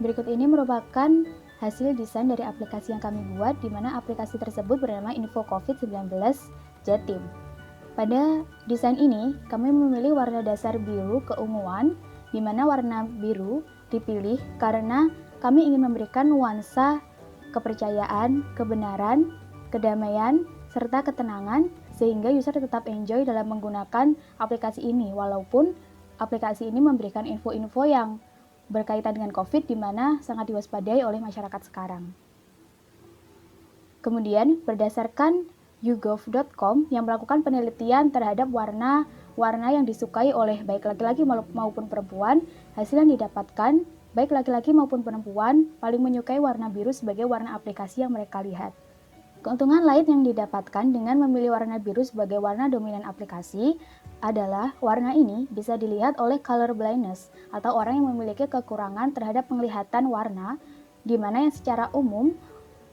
Berikut ini merupakan hasil desain dari aplikasi yang kami buat, di mana aplikasi tersebut bernama Info COVID-19 Jatim. Pada desain ini, kami memilih warna dasar biru keunguan, di mana warna biru dipilih karena kami ingin memberikan nuansa kepercayaan, kebenaran, kedamaian, serta ketenangan, sehingga user tetap enjoy dalam menggunakan aplikasi ini, walaupun aplikasi ini memberikan info-info yang berkaitan dengan COVID, di mana sangat diwaspadai oleh masyarakat sekarang. Kemudian, berdasarkan YouGov.com yang melakukan penelitian terhadap warna yang disukai oleh baik laki-laki maupun perempuan, hasil yang didapatkan, baik laki-laki maupun perempuan paling menyukai warna biru sebagai warna aplikasi yang mereka lihat. Keuntungan lain yang didapatkan dengan memilih warna biru sebagai warna dominan aplikasi adalah warna ini bisa dilihat oleh color blindness atau orang yang memiliki kekurangan terhadap penglihatan warna, di mana yang secara umum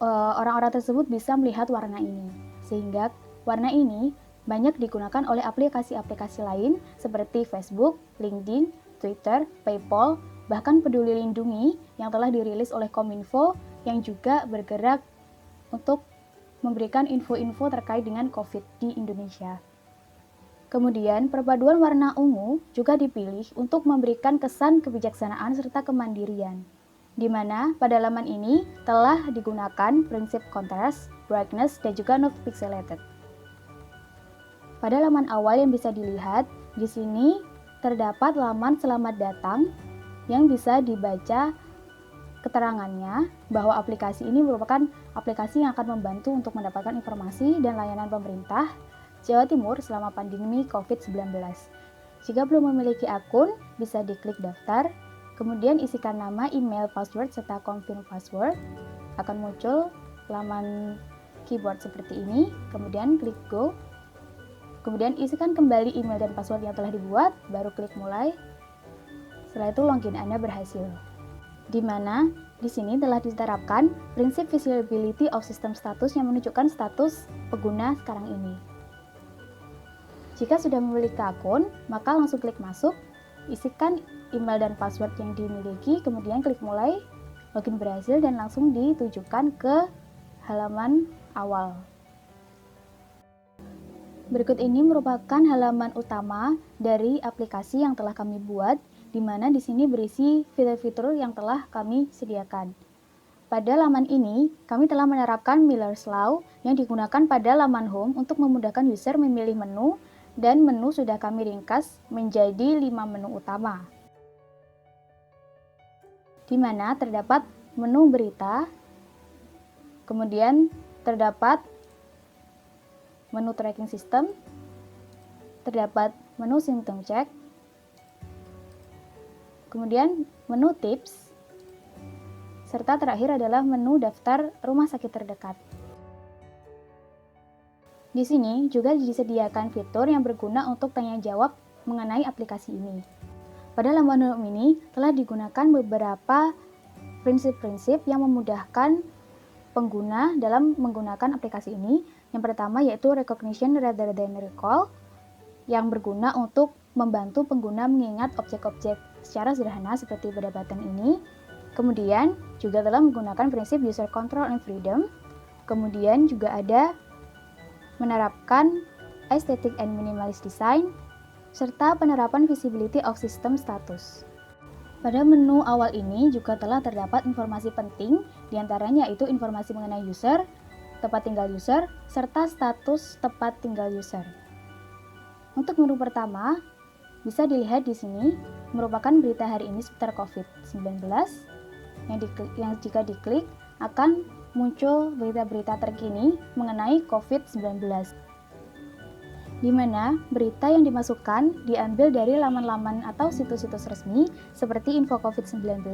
orang-orang tersebut bisa melihat warna ini. Sehingga warna ini banyak digunakan oleh aplikasi-aplikasi lain seperti Facebook, LinkedIn, Twitter, PayPal, bahkan Peduli Lindungi yang telah dirilis oleh Kominfo yang juga bergerak untuk memberikan info-info terkait dengan COVID di Indonesia. Kemudian, perpaduan warna ungu juga dipilih untuk memberikan kesan kebijaksanaan serta kemandirian, di mana pada laman ini telah digunakan prinsip contrast, brightness, dan juga not pixelated. Pada laman awal yang bisa dilihat, di sini terdapat laman selamat datang yang bisa dibaca keterangannya bahwa aplikasi ini merupakan aplikasi yang akan membantu untuk mendapatkan informasi dan layanan pemerintah Jawa Timur selama pandemi COVID-19. Jika belum memiliki akun, bisa diklik daftar, kemudian isikan nama, email, password, serta confirm password. Akan muncul laman keyboard seperti ini, kemudian klik go. Kemudian isikan kembali email dan password yang telah dibuat, baru klik mulai. Setelah itu login Anda berhasil. Di mana di sini telah diterapkan prinsip visibility of system status yang menunjukkan status pengguna sekarang ini. Jika sudah memiliki akun, maka langsung klik masuk, isikan email dan password yang dimiliki, kemudian klik mulai, login berhasil, dan langsung ditujukan ke halaman awal. Berikut ini merupakan halaman utama dari aplikasi yang telah kami buat, di mana di sini berisi fitur-fitur yang telah kami sediakan. Pada laman ini, kami telah menerapkan Miller's Law yang digunakan pada laman home untuk memudahkan user memilih menu, dan menu sudah kami ringkas menjadi 5 menu utama, di mana terdapat menu berita, kemudian terdapat menu tracking system, terdapat menu symptom check, kemudian menu tips, serta terakhir adalah menu daftar rumah sakit terdekat. Di sini juga disediakan fitur yang berguna untuk tanya jawab mengenai aplikasi ini. Pada laman home ini telah digunakan beberapa prinsip-prinsip yang memudahkan pengguna dalam menggunakan aplikasi ini. Yang pertama yaitu recognition rather than recall, yang berguna untuk membantu pengguna mengingat objek-objek secara sederhana seperti pada button ini. Kemudian juga telah menggunakan prinsip user control and freedom. Kemudian juga ada menerapkan aesthetic and minimalist design, serta penerapan visibility of system status. Pada menu awal ini juga telah terdapat informasi penting, diantaranya yaitu informasi mengenai user, tempat tinggal user, serta status tempat tinggal user. Untuk menu pertama, bisa dilihat di sini merupakan berita hari ini seputar COVID-19, yang jika diklik akan muncul berita-berita terkini mengenai COVID-19, di mana berita yang dimasukkan diambil dari laman-laman atau situs-situs resmi seperti Info COVID-19,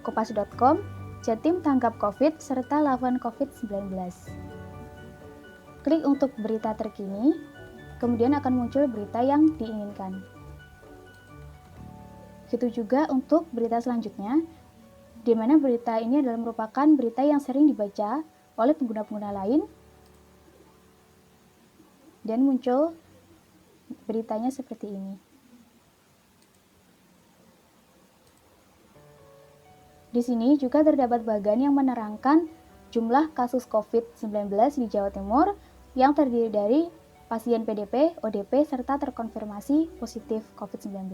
Kompas.com, Jatim Tanggap COVID, serta Lawan COVID-19. Klik untuk berita terkini, kemudian akan muncul berita yang diinginkan. Begitu juga untuk berita selanjutnya, di mana berita ini adalah merupakan berita yang sering dibaca oleh pengguna-pengguna lain, dan muncul beritanya seperti ini. Di sini juga terdapat bagian yang menerangkan jumlah kasus COVID-19 di Jawa Timur yang terdiri dari pasien PDP, ODP, serta terkonfirmasi positif COVID-19.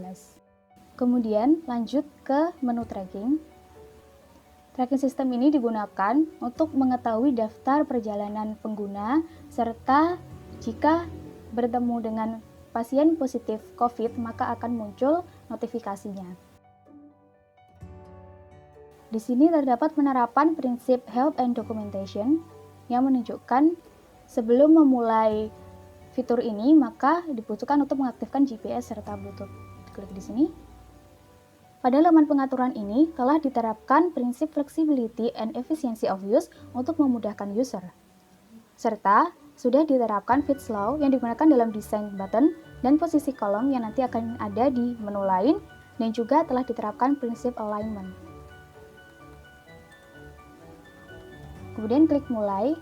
Kemudian lanjut ke menu tracking. Tracking system ini digunakan untuk mengetahui daftar perjalanan pengguna serta jika bertemu dengan pasien positif COVID maka akan muncul notifikasinya. Di sini terdapat penerapan prinsip help and documentation yang menunjukkan sebelum memulai fitur ini maka dibutuhkan untuk mengaktifkan GPS serta Bluetooth. Klik di sini. Pada laman pengaturan ini telah diterapkan prinsip flexibility and efficiency of use untuk memudahkan user. Serta sudah diterapkan fit slow yang digunakan dalam desain button dan posisi kolom yang nanti akan ada di menu lain dan juga telah diterapkan prinsip alignment. Kemudian klik mulai,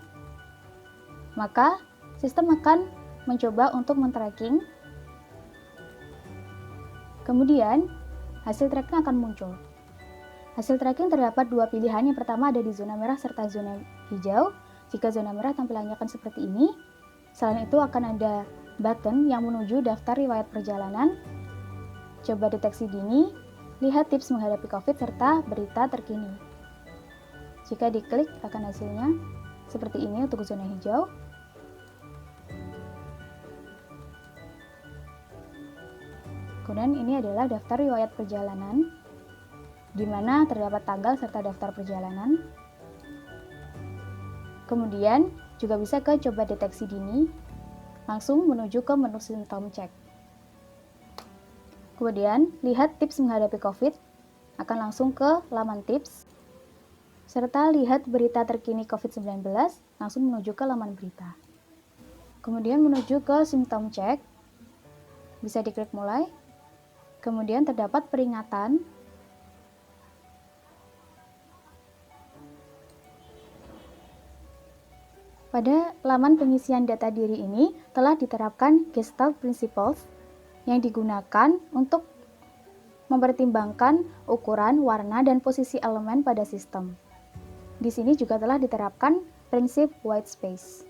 maka sistem akan mencoba untuk men-tracking. Kemudian hasil tracking akan muncul. Hasil tracking terdapat dua pilihan, yang pertama ada di zona merah serta zona hijau. Jika zona merah tampilannya akan seperti ini. Selain itu akan ada button yang menuju daftar riwayat perjalanan, coba deteksi dini, lihat tips menghadapi COVID serta berita terkini. Jika diklik akan hasilnya seperti ini untuk zona hijau. Kemudian ini adalah daftar riwayat perjalanan, di mana terdapat tanggal serta daftar perjalanan. Kemudian juga bisa ke coba deteksi dini, langsung menuju ke menu symptom check. Kemudian lihat tips menghadapi COVID, akan langsung ke laman tips. Serta lihat berita terkini COVID-19, langsung menuju ke laman berita. Kemudian menuju ke symptom check, bisa diklik mulai. Kemudian terdapat peringatan. Pada laman pengisian data diri ini telah diterapkan Gestalt Principles yang digunakan untuk mempertimbangkan ukuran, warna, dan posisi elemen pada sistem. Di sini juga telah diterapkan prinsip white space.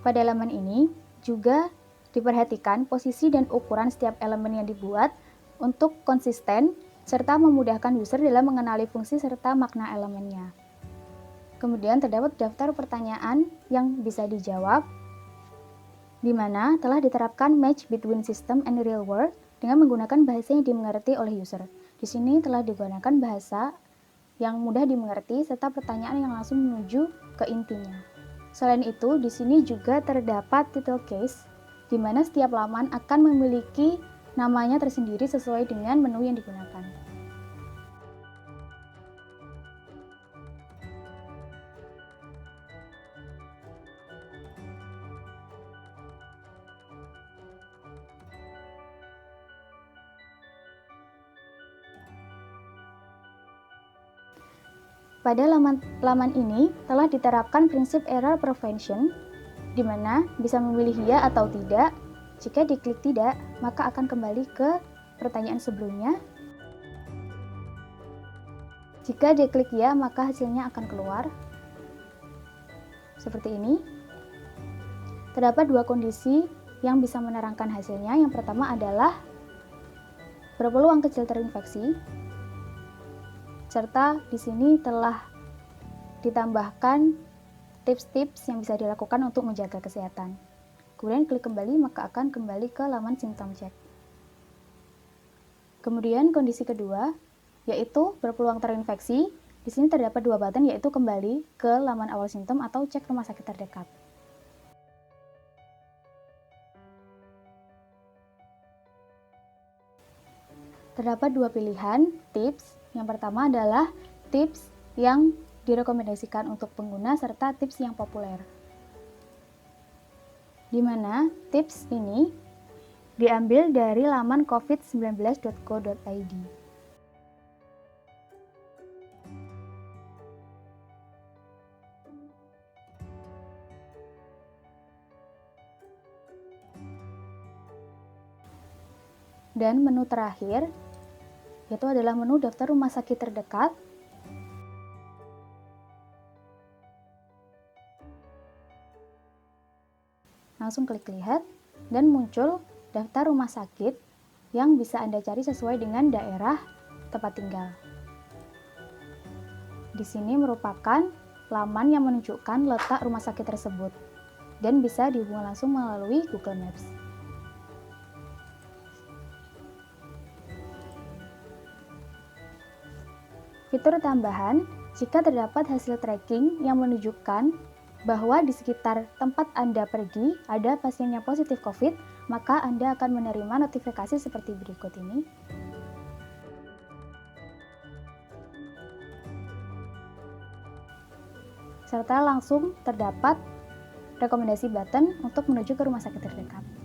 Pada halaman ini juga diperhatikan posisi dan ukuran setiap elemen yang dibuat untuk konsisten serta memudahkan user dalam mengenali fungsi serta makna elemennya. Kemudian terdapat daftar pertanyaan yang bisa dijawab, di mana telah diterapkan match between system and real world dengan menggunakan bahasa yang dimengerti oleh user. Di sini telah digunakan bahasa yang mudah dimengerti serta pertanyaan yang langsung menuju ke intinya. Selain itu, di sini juga terdapat title case, di mana setiap laman akan memiliki namanya tersendiri sesuai dengan menu yang digunakan. Pada laman ini telah diterapkan prinsip error prevention, di mana bisa memilih ya atau tidak. Jika diklik tidak, maka akan kembali ke pertanyaan sebelumnya. Jika diklik ya, maka hasilnya akan keluar. Seperti ini. Terdapat dua kondisi yang bisa menerangkan hasilnya. Yang pertama adalah berpeluang kecil terinfeksi, serta di sini telah ditambahkan tips-tips yang bisa dilakukan untuk menjaga kesehatan. Kemudian klik kembali, maka akan kembali ke laman symptom check. Kemudian kondisi kedua, yaitu berpeluang terinfeksi. Di sini terdapat dua button, yaitu kembali ke laman awal simptom atau cek rumah sakit terdekat. Terdapat dua pilihan tips. Yang pertama adalah tips yang direkomendasikan untuk pengguna serta tips yang populer. Di mana tips ini diambil dari laman covid19.co.id. Dan menu terakhir yaitu adalah menu daftar rumah sakit terdekat. Langsung klik lihat dan muncul daftar rumah sakit yang bisa Anda cari sesuai dengan daerah tempat tinggal. Di sini merupakan laman yang menunjukkan letak rumah sakit tersebut dan bisa dihubungi langsung melalui Google Maps. Fitur tambahan, jika terdapat hasil tracking yang menunjukkan bahwa di sekitar tempat Anda pergi ada pasien yang positif COVID, maka Anda akan menerima notifikasi seperti berikut ini. Serta langsung terdapat rekomendasi button untuk menuju ke rumah sakit terdekat.